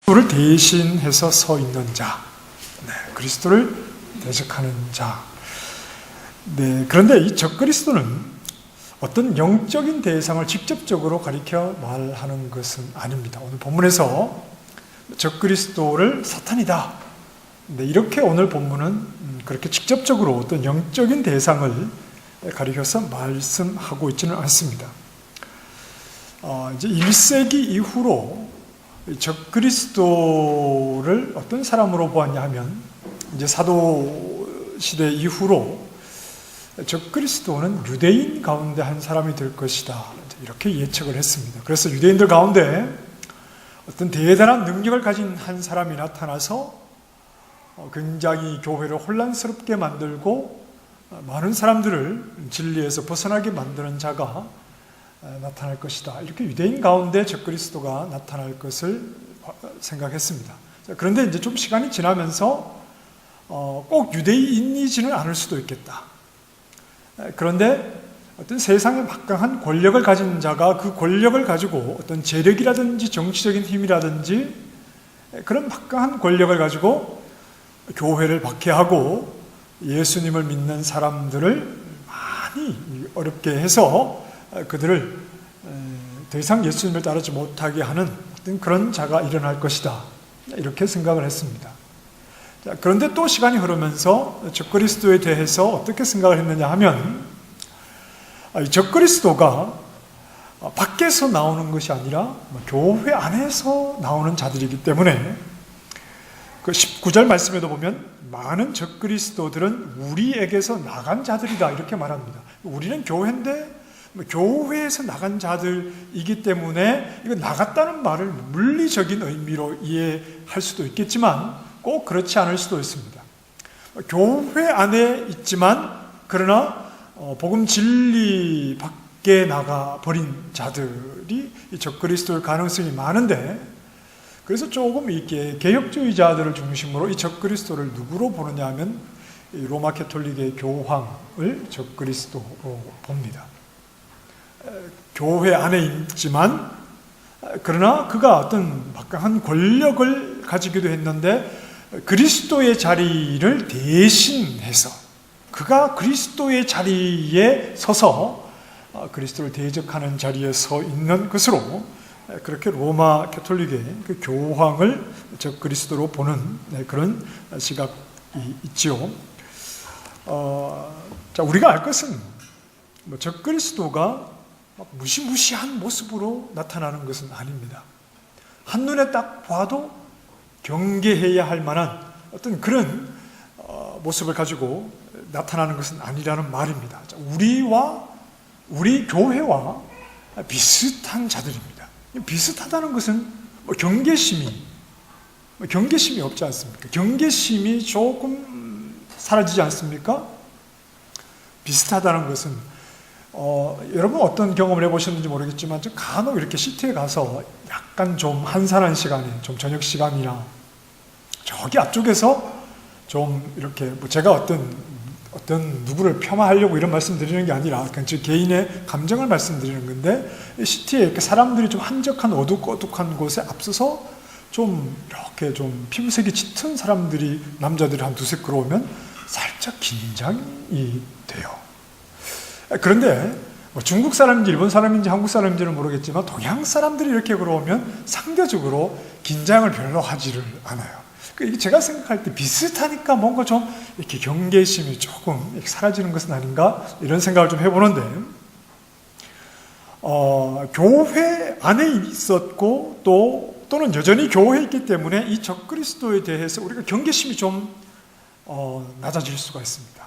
그리스도를 대신해서 서 있는 자, 그리스도를 대적하는 자. 그런데 이 적그리스도는 어떤 영적인 대상을 직접적으로 가리켜 말하는 것은 아닙니다. 오늘 본문에서 적그리스도를 사탄이다, 이렇게 오늘 본문은 그렇게 직접적으로 어떤 영적인 대상을 가리켜서 말씀하고 있지는 않습니다. 이제 1세기 이후로 적그리스도를 어떤 사람으로 보았냐 하면, 이제 사도 시대 이후로 적그리스도는 유대인 가운데 한 사람이 될 것이다, 이렇게 예측을 했습니다. 그래서 유대인들 가운데 어떤 대단한 능력을 가진 한 사람이 나타나서 굉장히 교회를 혼란스럽게 만들고 많은 사람들을 진리에서 벗어나게 만드는 자가 나타날 것이다, 이렇게 유대인 가운데 적그리스도가 나타날 것을 생각했습니다. 그런데 이제 좀 시간이 지나면서 꼭 유대인이지는 않을 수도 있겠다. 그런데 어떤 세상의 막강한 권력을 가진 자가 그 권력을 가지고 어떤 재력이라든지 정치적인 힘이라든지 그런 막강한 권력을 가지고 교회를 박해하고 예수님을 믿는 사람들을 많이 어렵게 해서 그들을 더 이상 예수님을 따르지 못하게 하는 어떤 그런 자가 일어날 것이다, 이렇게 생각을 했습니다. 그런데 또 시간이 흐르면서 적그리스도에 대해서 어떻게 생각을 했느냐 하면, 적그리스도가 밖에서 나오는 것이 아니라 교회 안에서 나오는 자들이기 때문에 그 19절 말씀에도 보면 많은 적그리스도들은 우리에게서 나간 자들이다, 이렇게 말합니다. 우리는 교회인데 교회에서 나간 자들이기 때문에 이거 나갔다는 말을 물리적인 의미로 이해할 수도 있겠지만 꼭 그렇지 않을 수도 있습니다. 교회 안에 있지만 그러나 복음 진리 밖에 나가버린 자들이 이 적그리스도일 가능성이 많은데, 그래서 조금 이렇게 개혁주의자들을 중심으로 이 적그리스도를 누구로 보느냐 하면 이 로마 캐톨릭의 교황을 적그리스도로 봅니다. 교회 안에 있지만 그러나 그가 어떤 막강한 권력을 가지기도 했는데 그리스도의 자리를 대신해서 그가 그리스도의 자리에 서서 그리스도를 대적하는 자리에 서 있는 것으로, 그렇게 로마 캐톨릭의 그 교황을 적그리스도로 보는 그런 시각이 있지요. 우리가 알 것은 적그리스도가 무시무시한 모습으로 나타나는 것은 아닙니다. 한눈에 딱 봐도 경계해야 할 만한 어떤 그런 모습을 가지고 나타나는 것은 아니라는 말입니다. 우리 교회와 비슷한 자들입니다. 비슷하다는 것은 경계심이 없지 않습니까? 경계심이 조금 사라지지 않습니까? 비슷하다는 것은 여러분 어떤 경험을 해보셨는지 모르겠지만 저 간혹 이렇게 시티에 가서 약간 좀 한산한 시간에 좀 저녁 시간이나 저기 앞쪽에서 좀 이렇게 제가 어떤 누구를 폄하하려고 이런 말씀 드리는 게 아니라 그냥 제 개인의 감정을 말씀드리는 건데, 시티에 이렇게 사람들이 좀 한적한 어둑어둑한 곳에 앞서서 좀 이렇게 좀 피부색이 짙은 사람들이, 남자들이 한 두세 걸어오면 살짝 긴장이 돼요. 그런데 중국 사람인지 일본 사람인지 한국 사람인지는 모르겠지만 동양 사람들이 이렇게 걸어오면 상대적으로 긴장을 별로 하지를 않아요. 제가 생각할 때 비슷하니까 뭔가 좀 이렇게 경계심이 조금 사라지는 것은 아닌가, 이런 생각을 좀 해보는데, 교회 안에 있었고 또는 여전히 교회에 있기 때문에 이 적그리스도에 대해서 우리가 경계심이 좀 낮아질 수가 있습니다.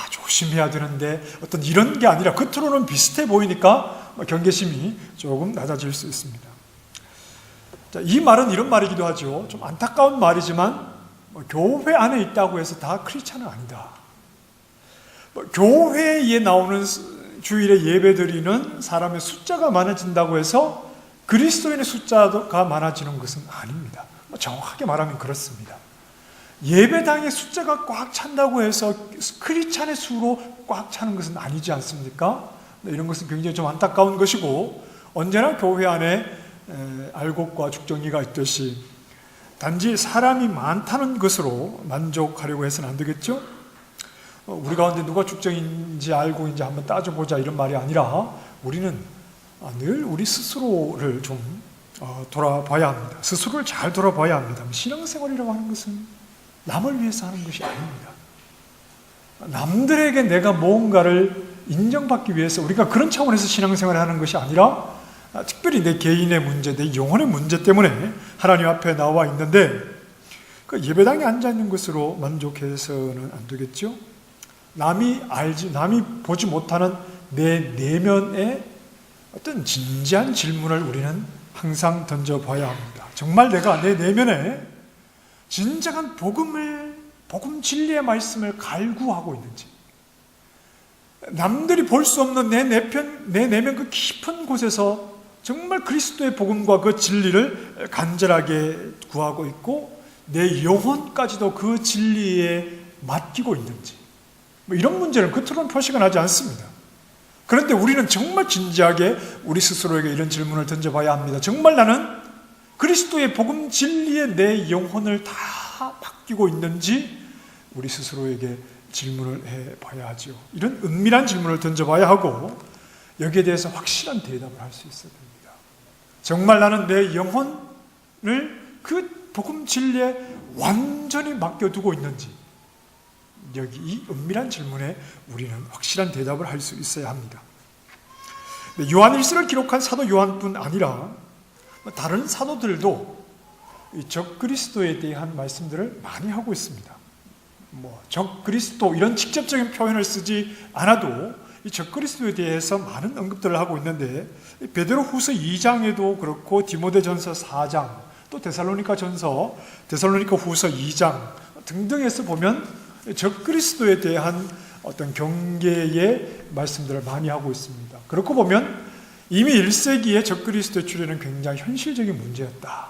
조심해야 되는데 어떤 이런 게 아니라 겉으로는 비슷해 보이니까 경계심이 조금 낮아질 수 있습니다. 이 말은 이런 말이기도 하죠. 좀 안타까운 말이지만 교회 안에 있다고 해서 다 크리스찬은 아니다. 교회에 나오는 주일에 예배드리는 사람의 숫자가 많아진다고 해서 그리스도인의 숫자가 많아지는 것은 아닙니다. 정확하게 말하면 그렇습니다. 예배당의 숫자가 꽉 찬다고 해서 크리스찬의 수로 꽉 차는 것은 아니지 않습니까? 이런 것은 굉장히 좀 안타까운 것이고, 언제나 교회 안에 알곡과 죽정이가 있듯이 단지 사람이 많다는 것으로 만족하려고 해서는 안 되겠죠? 우리 가운데 누가 죽정인지 알고 이제 한번 따져보자 이런 말이 아니라 우리는 늘 우리 스스로를 좀 돌아봐야 합니다. 스스로를 잘 돌아봐야 합니다. 신앙생활이라고 하는 것은 남을 위해서 하는 것이 아닙니다. 남들에게 내가 무언가를 인정받기 위해서 우리가 그런 차원에서 신앙생활을 하는 것이 아니라 특별히 내 개인의 문제, 내 영혼의 문제 때문에 하나님 앞에 나와 있는데 그 예배당에 앉아있는 것으로 만족해서는 안 되겠죠? 남이 보지 못하는 내 내면에 어떤 진지한 질문을 우리는 항상 던져봐야 합니다. 정말 내가 내 내면에 진정한 복음 진리의 말씀을 갈구하고 있는지, 남들이 볼 수 없는 내 내면 그 깊은 곳에서 정말 그리스도의 복음과 그 진리를 간절하게 구하고 있고 내 영혼까지도 그 진리에 맡기고 있는지, 이런 문제는 겉으로는 표시가 나지 않습니다. 그런데 우리는 정말 진지하게 우리 스스로에게 이런 질문을 던져봐야 합니다. 정말 나는 그리스도의 복음 진리에 내 영혼을 다 맡기고 있는지 우리 스스로에게 질문을 해봐야 하죠. 이런 은밀한 질문을 던져봐야 하고 여기에 대해서 확실한 대답을 할 수 있어야 됩니다. 정말 나는 내 영혼을 그 복음 진리에 완전히 맡겨두고 있는지, 여기 이 은밀한 질문에 우리는 확실한 대답을 할 수 있어야 합니다. 요한일서를 기록한 사도 요한뿐 아니라 다른 사도들도 적그리스도에 대한 말씀들을 많이 하고 있습니다. 적그리스도 이런 직접적인 표현을 쓰지 않아도 이 적그리스도에 대해서 많은 언급들을 하고 있는데 베드로후서 2장에도 그렇고 디모데전서 4장 또 데살로니가 후서 2장 등등에서 보면 적그리스도에 대한 어떤 경계의 말씀들을 많이 하고 있습니다. 그렇고 보면 이미 1세기에 적그리스도의 출현은 굉장히 현실적인 문제였다.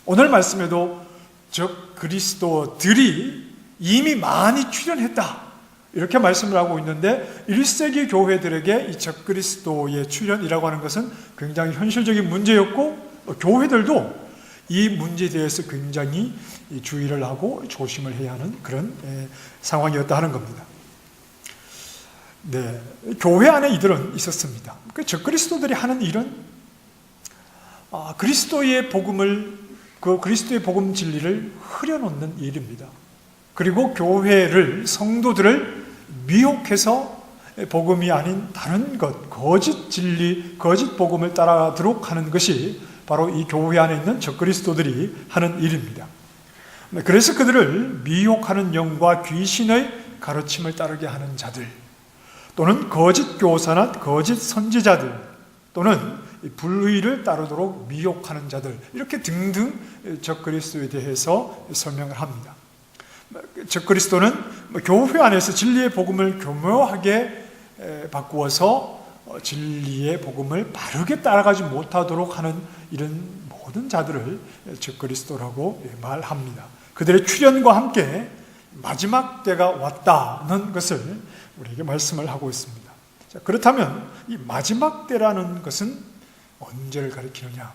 오늘 말씀에도 적그리스도들이 이미 많이 출현했다, 이렇게 말씀을 하고 있는데 1세기 교회들에게 이 적그리스도의 출현이라고 하는 것은 굉장히 현실적인 문제였고 교회들도 이 문제에 대해서 굉장히 주의를 하고 조심을 해야 하는 그런 상황이었다 하는 겁니다. 네, 교회 안에 이들은 있었습니다. 그 적그리스도들이 하는 일은 그리스도의 복음 진리를 흐려놓는 일입니다. 그리고 교회를, 성도들을 미혹해서 복음이 아닌 다른 것, 거짓 진리, 거짓 복음을 따르도록 하는 것이 바로 이 교회 안에 있는 적그리스도들이 하는 일입니다. 그래서 그들을 미혹하는 영과 귀신의 가르침을 따르게 하는 자들, 또는 거짓 교사나 거짓 선지자들, 또는 불의를 따르도록 미혹하는 자들, 이렇게 등등 적그리스도에 대해서 설명을 합니다. 적그리스도는 교회 안에서 진리의 복음을 교묘하게 바꾸어서 진리의 복음을 바르게 따라가지 못하도록 하는 이런 모든 자들을 적그리스도라고 말합니다. 그들의 출현과 함께 마지막 때가 왔다는 것을 우리에게 말씀을 하고 있습니다. 자, 그렇다면 이 마지막 때라는 것은 언제를 가리키느냐?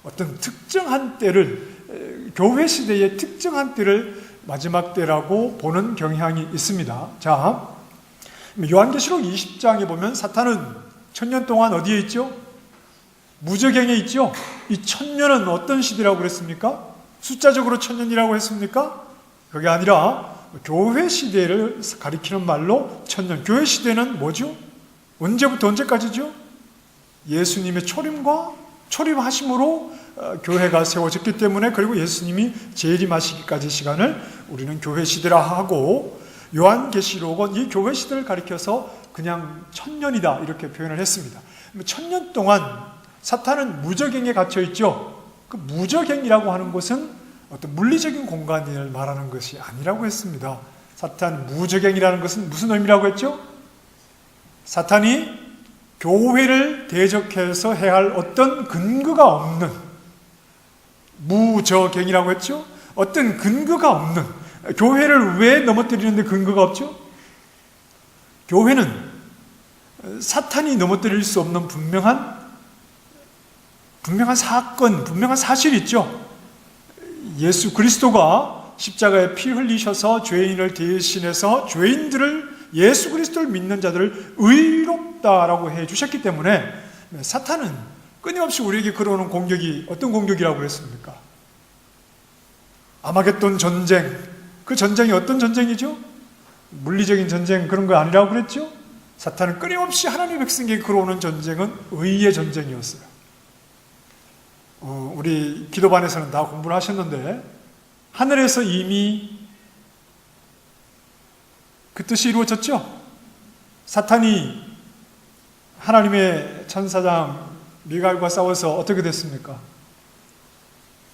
어떤 특정한 때를, 교회 시대의 특정한 때를 마지막 때라고 보는 경향이 있습니다. 자, 요한계시록 20장에 보면 사탄은 1000년 동안 어디에 있죠? 무저갱에 있죠? 이 1000년은 어떤 시대라고 그랬습니까? 숫자적으로 1000년이라고 했습니까? 그게 아니라 교회 시대를 가리키는 말로 1000년. 교회 시대는 뭐죠? 언제부터 언제까지죠? 예수님의 초림하심으로 교회가 세워졌기 때문에, 그리고 예수님이 재림하시기까지 시간을 우리는 교회 시대라 하고, 요한계시록은 이 교회 시대를 가리켜서 그냥 1000년이다 이렇게 표현을 했습니다. 1000년 동안 사탄은 무저갱에 갇혀 있죠. 그 무저갱이라고 하는 것은 어떤 물리적인 공간을 말하는 것이 아니라고 했습니다. 사탄 무저갱이라는 것은 무슨 의미라고 했죠? 사탄이 교회를 대적해서 해야 할 어떤 근거가 없는, 무저갱이라고 했죠? 어떤 근거가 없는, 교회를 왜 넘어뜨리는데 근거가 없죠? 교회는 사탄이 넘어뜨릴 수 없는 분명한 사건, 분명한 사실이 있죠. 예수 그리스도가 십자가에 피 흘리셔서 죄인을 대신해서 죄인들을 예수 그리스도를 믿는 자들을 의롭다라고 해 주셨기 때문에 사탄은 끊임없이 우리에게 걸어오는 공격이 어떤 공격이라고 그랬습니까? 아마겟돈 전쟁, 그 전쟁이 어떤 전쟁이죠? 물리적인 전쟁 그런 거 아니라고 그랬죠? 사탄은 끊임없이 하나님의 백성에게 걸어오는 전쟁은 의의 전쟁이었어요. 우리 기도반에서는 다 공부를 하셨는데 하늘에서 이미 그 뜻이 이루어졌죠? 사탄이 하나님의 천사장 미가엘과 싸워서 어떻게 됐습니까?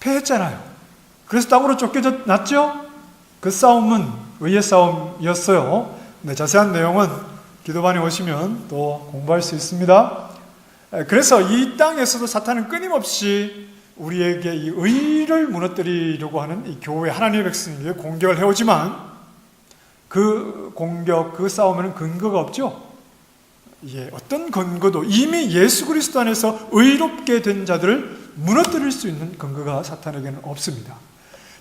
패했잖아요. 그래서 땅으로 쫓겨났죠? 그 싸움은 의의 싸움이었어요. 네, 자세한 내용은 기도반에 오시면 또 공부할 수 있습니다. 그래서 이 땅에서도 사탄은 끊임없이 우리에게 이 의를 무너뜨리려고 하는 이 교회 하나님의 백성에게 공격을 해오지만 그 공격, 그 싸움에는 근거가 없죠. 어떤 근거도 이미 예수 그리스도 안에서 의롭게 된 자들을 무너뜨릴 수 있는 근거가 사탄에게는 없습니다.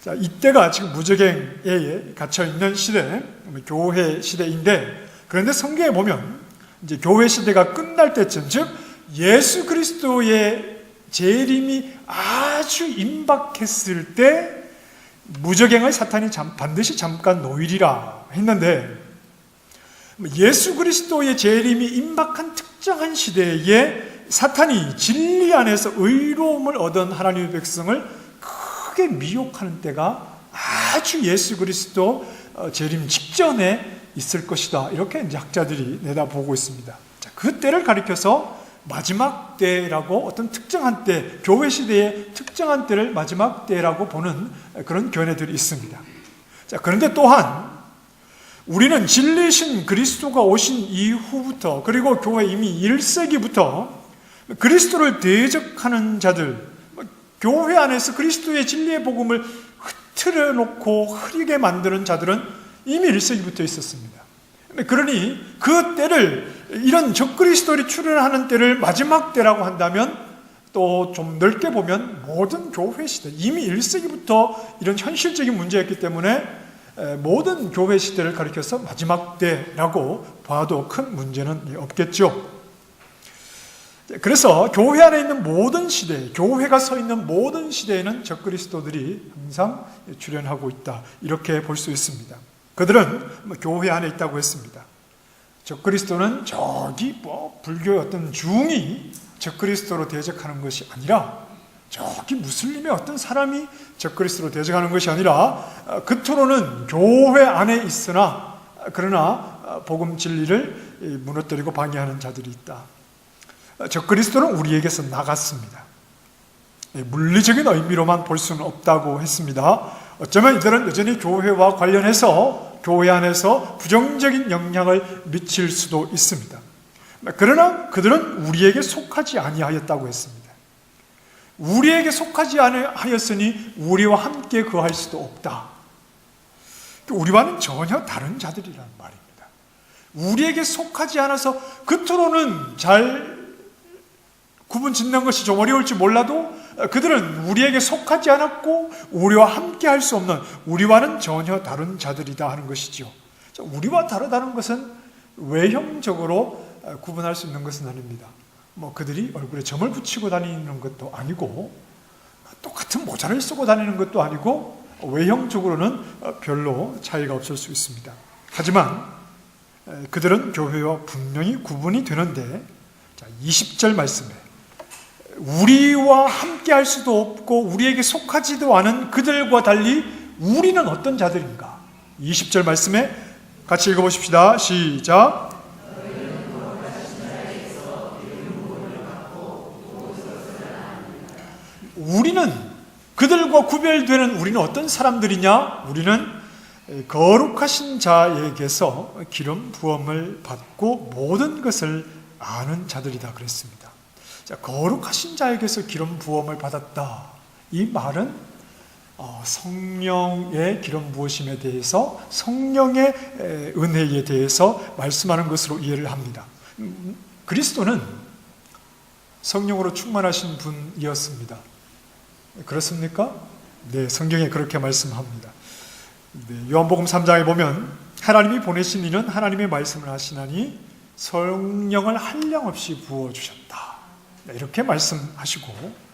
자, 이때가 지금 무저갱에 갇혀 있는 시대, 교회 시대인데, 그런데 성경에 보면 이제 교회 시대가 끝날 때쯤, 즉 예수 그리스도의 재림이 아주 임박했을 때 무저갱의 사탄이 반드시 잠깐 놓이리라 했는데, 예수 그리스도의 재림이 임박한 특정한 시대에 사탄이 진리 안에서 의로움을 얻은 하나님의 백성을 크게 미혹하는 때가 아주 예수 그리스도 재림 직전에 있을 것이다. 이렇게 이제 학자들이 내다보고 있습니다. 자, 그 때를 가리켜서 마지막 때라고, 어떤 특정한 때, 교회 시대의 특정한 때를 마지막 때라고 보는 그런 견해들이 있습니다. 자, 그런데 또한 우리는 진리신 그리스도가 오신 이후부터, 그리고 교회 이미 1세기부터 그리스도를 대적하는 자들, 교회 안에서 그리스도의 진리의 복음을 흐트려 놓고 흐리게 만드는 자들은 이미 1세기부터 있었습니다. 그러니 그 때를, 이런 적그리스도들이 출현하는 때를 마지막 때라고 한다면, 또 좀 넓게 보면 모든 교회 시대, 이미 1세기부터 이런 현실적인 문제였기 때문에 모든 교회 시대를 가리켜서 마지막 때라고 봐도 큰 문제는 없겠죠. 그래서 교회 안에 있는 모든 시대, 교회가 서 있는 모든 시대에는 적그리스도들이 항상 출현하고 있다, 이렇게 볼 수 있습니다. 그들은 교회 안에 있다고 했습니다. 적그리스도는 저기 불교의 어떤 중이 적그리스도로 대적하는 것이 아니라, 저기 무슬림의 어떤 사람이 적그리스도로 대적하는 것이 아니라, 겉으로는 교회 안에 있으나 그러나 복음 진리를 무너뜨리고 방해하는 자들이 있다. 적그리스도는 우리에게서 나갔습니다. 물리적인 의미로만 볼 수는 없다고 했습니다. 어쩌면 이들은 여전히 교회와 관련해서 교회 안에서 부정적인 영향을 미칠 수도 있습니다. 그러나 그들은 우리에게 속하지 아니하였다고 했습니다. 우리에게 속하지 아니하였으니 우리와 함께 거할 수도 없다. 우리와는 전혀 다른 자들이란 말입니다. 우리에게 속하지 않아서 겉으로는 잘 구분 짓는 것이 좀 어려울지 몰라도 그들은 우리에게 속하지 않았고 우리와 함께 할 수 없는, 우리와는 전혀 다른 자들이다 하는 것이죠. 우리와 다르다는 것은 외형적으로 구분할 수 있는 것은 아닙니다. 그들이 얼굴에 점을 붙이고 다니는 것도 아니고, 똑같은 모자를 쓰고 다니는 것도 아니고, 외형적으로는 별로 차이가 없을 수 있습니다. 하지만 그들은 교회와 분명히 구분이 되는데, 20절 말씀에 우리와 함께 할 수도 없고 우리에게 속하지도 않은 그들과 달리 우리는 어떤 자들인가? 20절 말씀에 같이 읽어보십시다. 시작. 우리는, 그들과 구별되는 우리는 어떤 사람들이냐? 우리는 거룩하신 자에게서 기름 부음을 받고 모든 것을 아는 자들이다 그랬습니다. 자, 거룩하신 자에게서 기름 부음을 받았다. 이 말은 성령의 기름 부으심에 대해서, 성령의 은혜에 대해서 말씀하는 것으로 이해를 합니다. 그리스도는 성령으로 충만하신 분이었습니다. 그렇습니까? 네, 성경에 그렇게 말씀합니다. 네, 요한복음 3장에 보면 하나님이 보내신 이는 하나님의 말씀을 하시나니 성령을 한량없이 부어주셨다. 네, 이렇게 말씀하시고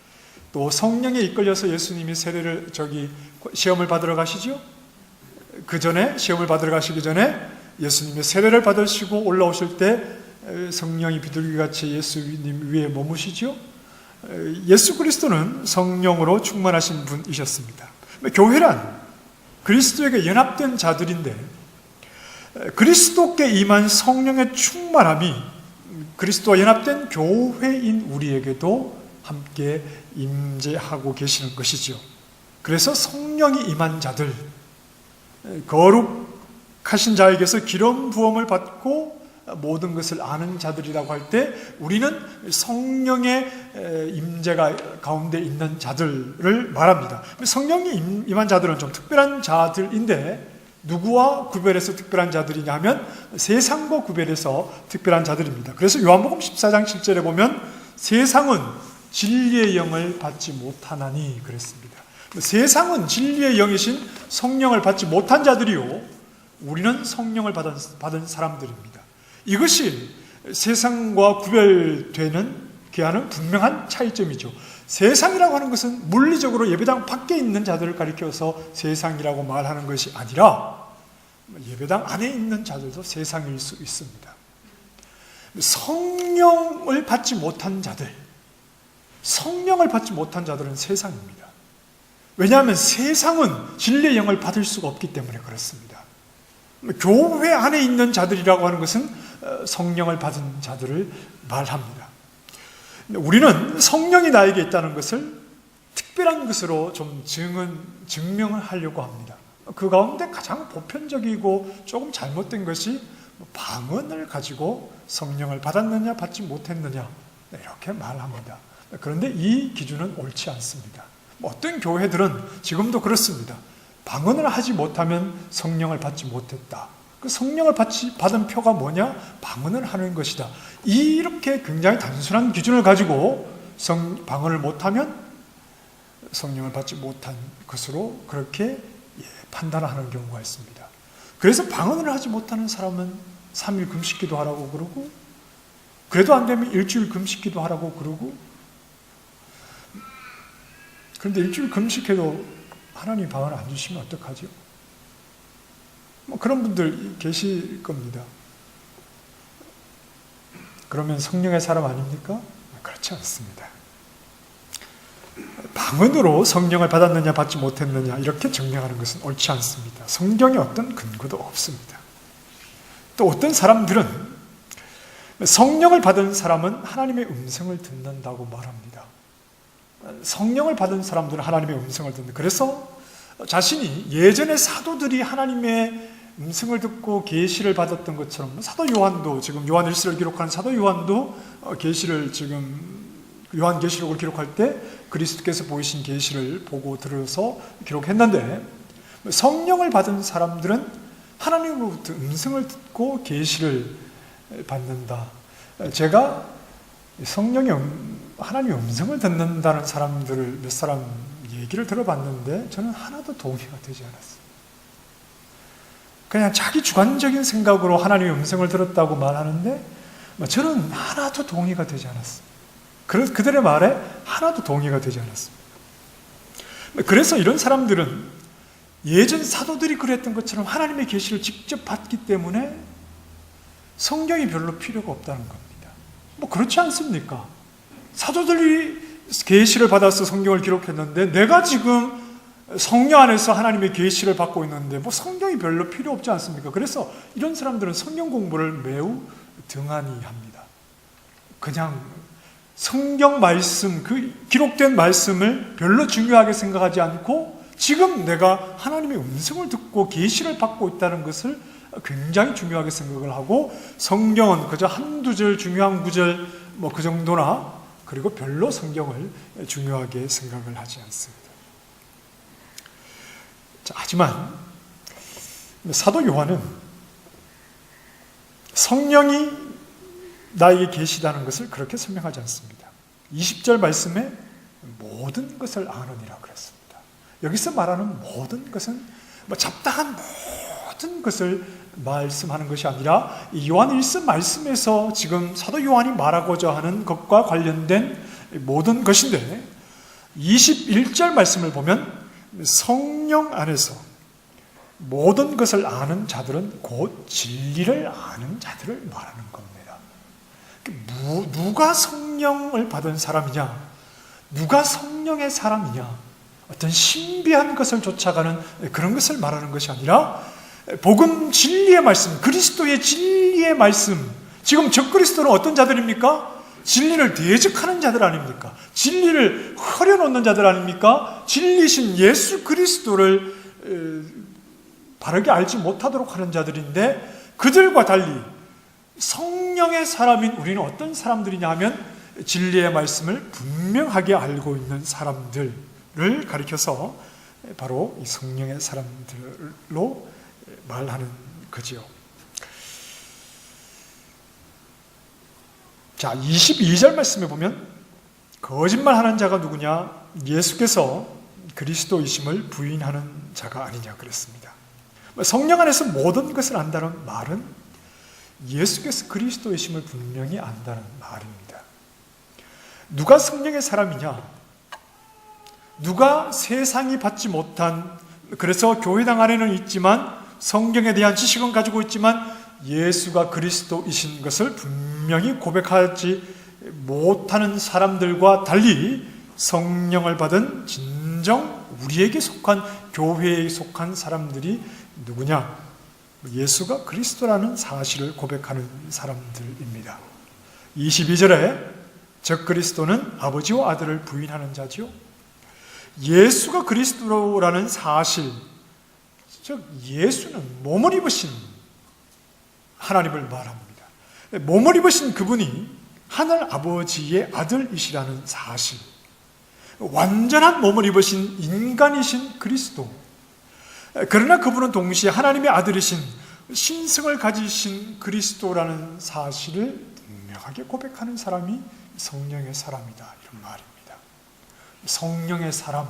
또 성령에 이끌려서 예수님이 세례를 시험을 받으러 가시죠. 그 전에 시험을 받으러 가시기 전에 예수님이 세례를 받으시고 올라오실 때 성령이 비둘기같이 예수님 위에 머무시죠. 예수 그리스도는 성령으로 충만하신 분이셨습니다. 교회란 그리스도에게 연합된 자들인데 그리스도께 임한 성령의 충만함이 그리스도와 연합된 교회인 우리에게도 함께 임재하고 계시는 것이죠. 그래서 성령이 임한 자들, 거룩하신 자에게서 기름 부음을 받고 모든 것을 아는 자들이라고 할 때 우리는 성령의 임재가 가운데 있는 자들을 말합니다. 성령이 임한 자들은 좀 특별한 자들인데 누구와 구별해서 특별한 자들이냐 하면 세상과 구별해서 특별한 자들입니다. 그래서 요한복음 14장 7절에 보면 세상은 진리의 영을 받지 못하나니 그랬습니다. 세상은 진리의 영이신 성령을 받지 못한 자들이요 우리는 성령을 받은 사람들입니다. 이것이 세상과 구별되는 귀하는 분명한 차이점이죠. 세상이라고 하는 것은 물리적으로 예배당 밖에 있는 자들을 가리켜서 세상이라고 말하는 것이 아니라 예배당 안에 있는 자들도 세상일 수 있습니다. 성령을 받지 못한 자들, 성령을 받지 못한 자들은 세상입니다. 왜냐하면 세상은 진리의 영을 받을 수가 없기 때문에 그렇습니다. 교회 안에 있는 자들이라고 하는 것은 성령을 받은 자들을 말합니다. 우리는 성령이 나에게 있다는 것을 특별한 것으로 좀 증명을 하려고 합니다. 그 가운데 가장 보편적이고 조금 잘못된 것이 방언을 가지고 성령을 받았느냐 받지 못했느냐 이렇게 말합니다. 그런데 이 기준은 옳지 않습니다. 어떤 교회들은 지금도 그렇습니다. 방언을 하지 못하면 성령을 받지 못했다. 그 성령을 받은 표가 뭐냐? 방언을 하는 것이다. 이렇게 굉장히 단순한 기준을 가지고 방언을 못하면 성령을 받지 못한 것으로 그렇게 판단하는 경우가 있습니다. 그래서 방언을 하지 못하는 사람은 3일 금식기도 하라고 그러고 그래도 안 되면 일주일 금식기도 하라고 그러고 그런데 일주일 금식해도 하나님 방언을 안 주시면 어떡하죠? 그런 분들 계실 겁니다. 그러면 성령의 사람 아닙니까? 그렇지 않습니다. 방언으로 성령을 받았느냐 받지 못했느냐 이렇게 증명하는 것은 옳지 않습니다. 성경에 어떤 근거도 없습니다. 또 어떤 사람들은 성령을 받은 사람은 하나님의 음성을 듣는다고 말합니다. 성령을 받은 사람들은 하나님의 음성을 듣는다. 그래서 자신이 예전에 사도들이 하나님의 음성을 듣고 계시를 받았던 것처럼 사도 요한도 지금 요한일서를 기록한 사도 요한도 계시를 지금 요한계시록을 기록할 때 그리스도께서 보이신 계시를 보고 들어서 기록했는데 성령을 받은 사람들은 하나님으로부터 음성을 듣고 계시를 받는다. 제가 하나님의 음성을 듣는다는 사람들을 몇 사람 얘기를 들어봤는데 저는 하나도 동의가 되지 않았어요. 그냥 자기 주관적인 생각으로 하나님의 음성을 들었다고 말하는데 저는 하나도 동의가 되지 않았어요. 그들의 말에 하나도 동의가 되지 않았습니다. 그래서 이런 사람들은 예전 사도들이 그랬던 것처럼 하나님의 계시를 직접 받기 때문에 성경이 별로 필요가 없다는 겁니다. 그렇지 않습니까? 사도들이 계시를 받아서 성경을 기록했는데 내가 지금 성령 안에서 하나님의 계시를 받고 있는데 성경이 별로 필요 없지 않습니까? 그래서 이런 사람들은 성경 공부를 매우 등한히 합니다. 그냥 성경 말씀, 그 기록된 말씀을 별로 중요하게 생각하지 않고 지금 내가 하나님의 음성을 듣고 계시를 받고 있다는 것을 굉장히 중요하게 생각을 하고 성경은 그저 한두 절 중요한 구절 그 정도나 그리고 별로 성경을 중요하게 생각을 하지 않습니다. 하지만 사도 요한은 성령이 나에게 계시다는 것을 그렇게 설명하지 않습니다. 20절 말씀에 모든 것을 아느니라 그랬습니다. 여기서 말하는 모든 것은 잡다한 모든 것을 말씀하는 것이 아니라 이 요한 1서 말씀에서 지금 사도 요한이 말하고자 하는 것과 관련된 모든 것인데, 21절 말씀을 보면 성령 안에서 모든 것을 아는 자들은 곧 진리를 아는 자들을 말하는 겁니다. 누가 성령을 받은 사람이냐, 누가 성령의 사람이냐, 어떤 신비한 것을 쫓아가는 그런 것을 말하는 것이 아니라 복음 진리의 말씀, 그리스도의 진리의 말씀. 지금 적그리스도는 어떤 자들입니까? 진리를 대적하는 자들 아닙니까? 진리를 흐려놓는 자들 아닙니까? 진리신 예수 그리스도를 바르게 알지 못하도록 하는 자들인데, 그들과 달리 성령의 사람인 우리는 어떤 사람들이냐 하면 진리의 말씀을 분명하게 알고 있는 사람들을 가리켜서 바로 이 성령의 사람들로 말하는 거지요. 자, 22절 말씀에 보면 거짓말하는 자가 누구냐? 예수께서 그리스도이심을 부인하는 자가 아니냐 그랬습니다. 성령 안에서 모든 것을 안다는 말은 예수께서 그리스도이심을 분명히 안다는 말입니다. 누가 성령의 사람이냐? 누가 세상이 받지 못한, 그래서 교회당 안에는 있지만 성경에 대한 지식은 가지고 있지만 예수가 그리스도이신 것을 분명히 고백하지 못하는 사람들과 달리 성령을 받은 진정 우리에게 속한, 교회에 속한 사람들이 누구냐? 예수가 그리스도라는 사실을 고백하는 사람들입니다. 22절에 적 그리스도는 아버지와 아들을 부인하는 자지요. 예수가 그리스도라는 사실, 즉 예수는 몸을 입으신 하나님을 말합니다. 몸을 입으신 그분이 하늘 아버지의 아들이시라는 사실, 완전한 몸을 입으신 인간이신 그리스도, 그러나 그분은 동시에 하나님의 아들이신 신성을 가지신 그리스도라는 사실을 분명하게 고백하는 사람이 성령의 사람이다, 이런 말입니다. 성령의 사람,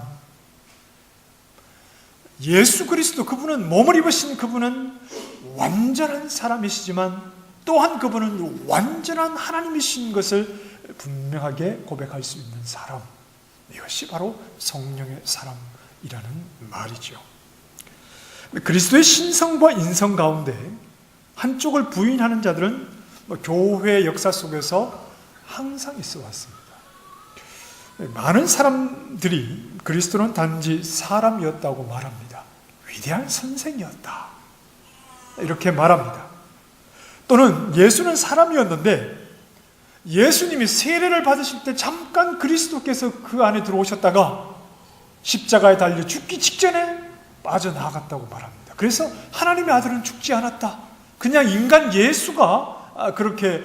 예수 그리스도, 그분은 몸을 입으신 그분은 완전한 사람이시지만 또한 그분은 완전한 하나님이신 것을 분명하게 고백할 수 있는 사람, 이것이 바로 성령의 사람이라는 말이죠. 그리스도의 신성과 인성 가운데 한쪽을 부인하는 자들은 교회 역사 속에서 항상 있어 왔습니다. 많은 사람들이 그리스도는 단지 사람이었다고 말합니다. 위대한 선생이었다, 이렇게 말합니다. 또는 예수는 사람이었는데 예수님이 세례를 받으실 때 잠깐 그리스도께서 그 안에 들어오셨다가 십자가에 달려 죽기 직전에 빠져나갔다고 말합니다. 그래서 하나님의 아들은 죽지 않았다, 그냥 인간 예수가 그렇게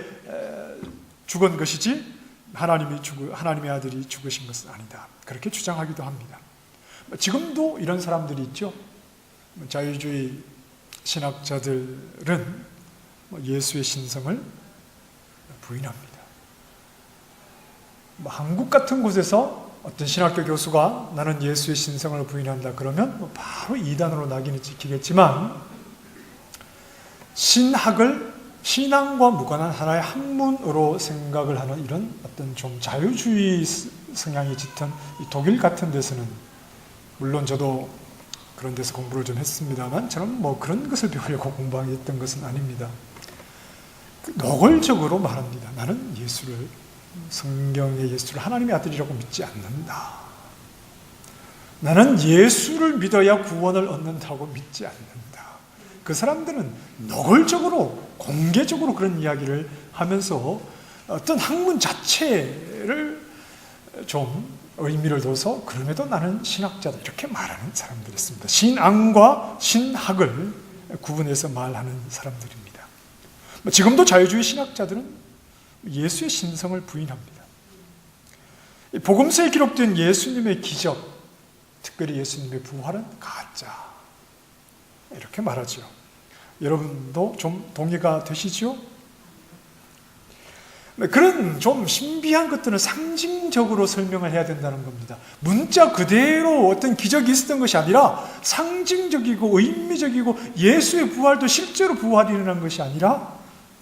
죽은 것이지 하나님의 아들이 죽으신 것은 아니다, 그렇게 주장하기도 합니다. 지금도 이런 사람들이 있죠. 자유주의 신학자들은 예수의 신성을 부인합니다. 한국 같은 곳에서 어떤 신학교 교수가 나는 예수의 신성을 부인한다 그러면 바로 이단으로 낙인이 찍히겠지만, 신앙과 무관한 하나의 학문으로 생각을 하는 이런 어떤 좀 자유주의 성향이 짙은 독일 같은 데서는, 물론 저도 그런 데서 공부를 좀 했습니다만 저는 그런 것을 배우려고 공부했던 것은 아닙니다. 노골적으로 말합니다. 나는 성경의 예수를 하나님의 아들이라고 믿지 않는다. 나는 예수를 믿어야 구원을 얻는다고 믿지 않는다. 그 사람들은 노골적으로, 공개적으로 그런 이야기를 하면서 어떤 학문 자체를 좀 의미를 둬서 그럼에도 나는 신학자다, 이렇게 말하는 사람들이 있습니다. 신앙과 신학을 구분해서 말하는 사람들입니다. 지금도 자유주의 신학자들은 예수의 신성을 부인합니다. 복음서에 기록된 예수님의 기적, 특별히 예수님의 부활은 가짜, 이렇게 말하죠. 여러분도 좀 동의가 되시죠? 그런 좀 신비한 것들은 상징적으로 설명을 해야 된다는 겁니다. 문자 그대로 어떤 기적이 있었던 것이 아니라 상징적이고 의미적이고 예수의 부활도 실제로 부활이 일어난 것이 아니라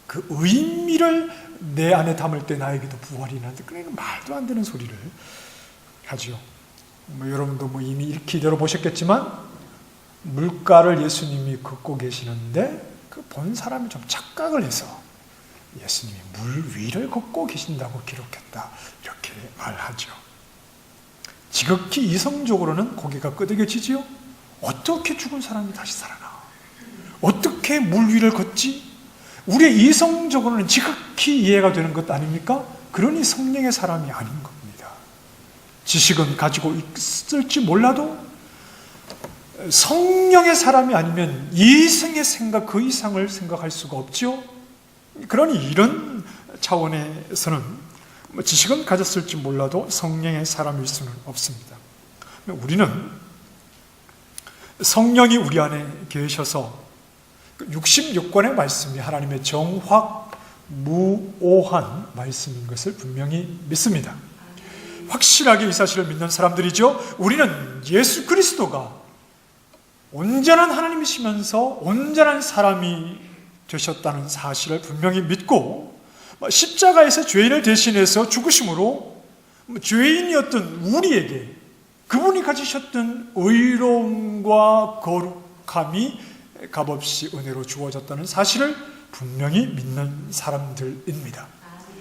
그 의미를 내 안에 담을 때 나에게도 부활이 일어난다. 그러니까 말도 안 되는 소리를 하죠. 여러분도 이미 익히 들어보셨겠지만 물가를 예수님이 걷고 계시는데 그 본 사람이 좀 착각을 해서 예수님이 물 위를 걷고 계신다고 기록했다. 이렇게 말하죠. 지극히 이성적으로는 고개가 끄덕여지지요. 어떻게 죽은 사람이 다시 살아나? 어떻게 물 위를 걷지? 우리의 이성적으로는 지극히 이해가 되는 것 아닙니까? 그러니 성령의 사람이 아닌 겁니다. 지식은 가지고 있을지 몰라도 성령의 사람이 아니면 이성의 생각 그 이상을 생각할 수가 없지요. 그러니 이런 차원에서는 지식은 가졌을지 몰라도 성령의 사람일 수는 없습니다. 우리는 성령이 우리 안에 계셔서 66권의 말씀이 하나님의 정확무오한 말씀인 것을 분명히 믿습니다. 확실하게 이 사실을 믿는 사람들이죠. 우리는 예수 그리스도가 온전한 하나님이시면서 온전한 사람이 되셨다는 사실을 분명히 믿고 십자가에서 죄인을 대신해서 죽으심으로 죄인이었던 우리에게 그분이 가지셨던 의로움과 거룩함이 값없이 은혜로 주어졌다는 사실을 분명히 믿는 사람들입니다.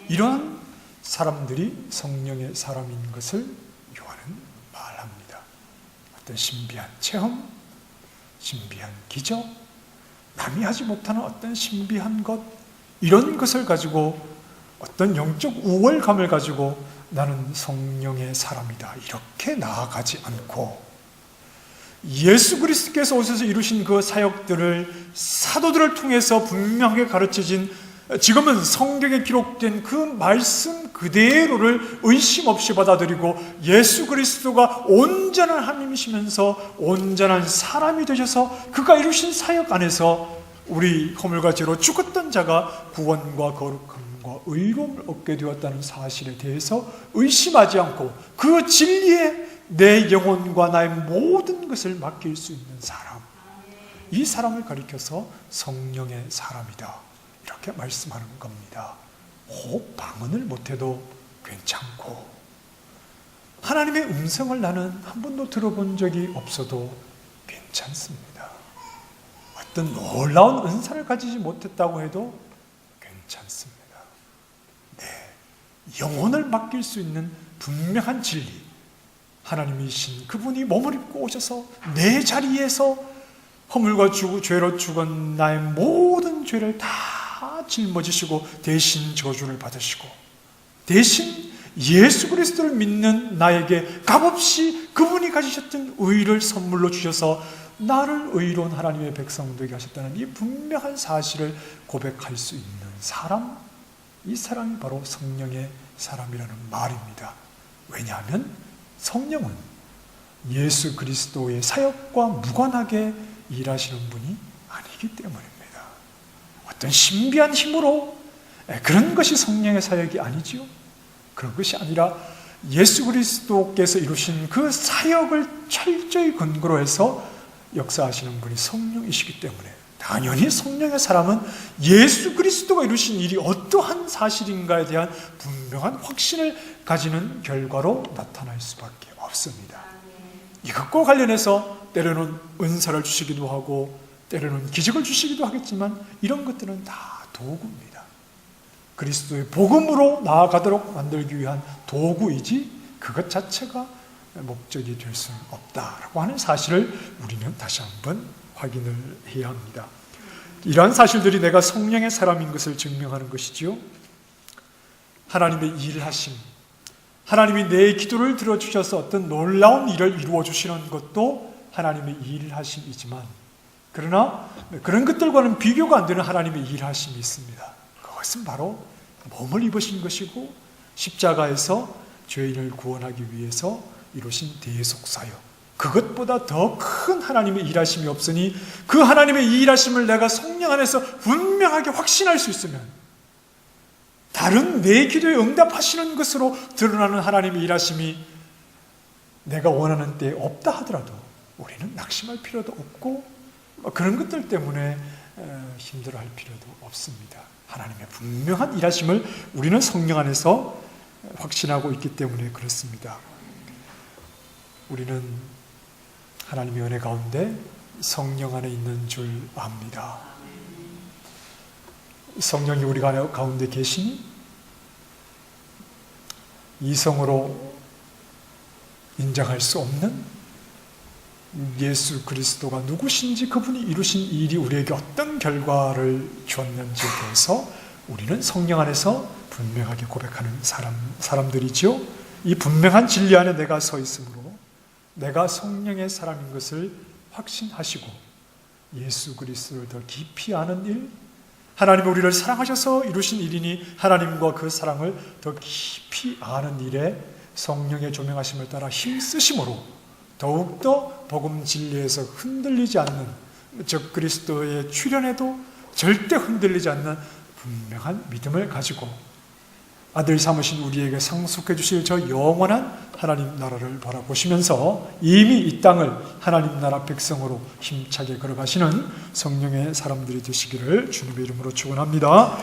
이러한 사람들이 성령의 사람인 것을 요한은 말합니다. 어떤 신비한 체험, 신비한 기적, 남이 하지 못하는 어떤 신비한 것, 이런 것을 가지고 어떤 영적 우월감을 가지고 나는 성령의 사람이다 이렇게 나아가지 않고 예수 그리스도께서 오셔서 이루신 그 사역들을 사도들을 통해서 분명하게 가르쳐진 지금은 성경에 기록된 그 말씀 그대로를 의심 없이 받아들이고 예수 그리스도가 온전한 하나님이시면서 온전한 사람이 되셔서 그가 이루신 사역 안에서 우리 허물과 죄로 죽었던 자가 구원과 거룩함과 의로움을 얻게 되었다는 사실에 대해서 의심하지 않고 그 진리에 내 영혼과 나의 모든 것을 맡길 수 있는 사람, 이 사람을 가리켜서 성령의 사람이다 이렇게 말씀하는 겁니다. 혹 방언을 못해도 괜찮고 하나님의 음성을 나는 한 번도 들어본 적이 없어도 괜찮습니다. 어떤 놀라운 은사를 가지지 못했다고 해도 괜찮습니다. 네, 영혼을 맡길 수 있는 분명한 진리, 하나님이신 그분이 몸을 입고 오셔서 내 자리에서 허물과 죄로 죽은 나의 모든 죄를 다 짊어지시고 대신 저주를 받으시고 대신 예수 그리스도를 믿는 나에게 값없이 그분이 가지셨던 의를 선물로 주셔서 나를 의로운 하나님의 백성 되게 하셨다는 이 분명한 사실을 고백할 수 있는 사람, 이 사람이 바로 성령의 사람이라는 말입니다. 왜냐하면 성령은 예수 그리스도의 사역과 무관하게 일하시는 분이 아니기 때문입니다. 어떤 신비한 힘으로 그런 것이 성령의 사역이 아니지요. 그런 것이 아니라 예수 그리스도께서 이루신 그 사역을 철저히 근거로 해서 역사하시는 분이 성령이시기 때문에 당연히 성령의 사람은 예수 그리스도가 이루신 일이 어떠한 사실인가에 대한 분명한 확신을 가지는 결과로 나타날 수밖에 없습니다. 이것과 관련해서 때로는 은사를 주시기도 하고 때로는 기적을 주시기도 하겠지만 이런 것들은 다 도구입니다. 그리스도의 복음으로 나아가도록 만들기 위한 도구이지 그것 자체가 목적이 될 수는 없다라고 하는 사실을 우리는 다시 한번 확인을 해야 합니다. 이러한 사실들이 내가 성령의 사람인 것을 증명하는 것이지요. 하나님의 일하심, 하나님이 내 기도를 들어주셔서 어떤 놀라운 일을 이루어 주시는 것도 하나님의 일하심이지만 그러나 그런 것들과는 비교가 안 되는 하나님의 일하심이 있습니다. 그것은 바로 몸을 입으신 것이고 십자가에서 죄인을 구원하기 위해서 이루신 대속사역, 그것보다 더 큰 하나님의 일하심이 없으니 그 하나님의 일하심을 내가 성령 안에서 분명하게 확신할 수 있으면 다른 내 기도에 응답하시는 것으로 드러나는 하나님의 일하심이 내가 원하는 때에 없다 하더라도 우리는 낙심할 필요도 없고 그런 것들 때문에 힘들어할 필요도 없습니다. 하나님의 분명한 일하심을 우리는 성령 안에서 확신하고 있기 때문에 그렇습니다. 우리는 하나님의 은혜 가운데 성령 안에 있는 줄 압니다. 성령이 우리 가운데 계시니 이성으로 인정할 수 없는 예수 그리스도가 누구신지 그분이 이루신 일이 우리에게 어떤 결과를 줬는지에 대해서 우리는 성령 안에서 분명하게 고백하는 사람들이죠. 이 분명한 진리 안에 내가 서 있으므로 내가 성령의 사람인 것을 확신하시고 예수 그리스도를 더 깊이 아는 일, 하나님이 우리를 사랑하셔서 이루신 일이니 하나님과 그 사랑을 더 깊이 아는 일에 성령의 조명하심을 따라 힘쓰심으로 더욱더 복음 진리에서 흔들리지 않는, 즉 그리스도의 출현에도 절대 흔들리지 않는 분명한 믿음을 가지고 아들 삼으신 우리에게 상속해 주실 저 영원한 하나님 나라를 바라보시면서 이미 이 땅을 하나님 나라 백성으로 힘차게 걸어가시는 성령의 사람들이 되시기를 주님의 이름으로 축원합니다.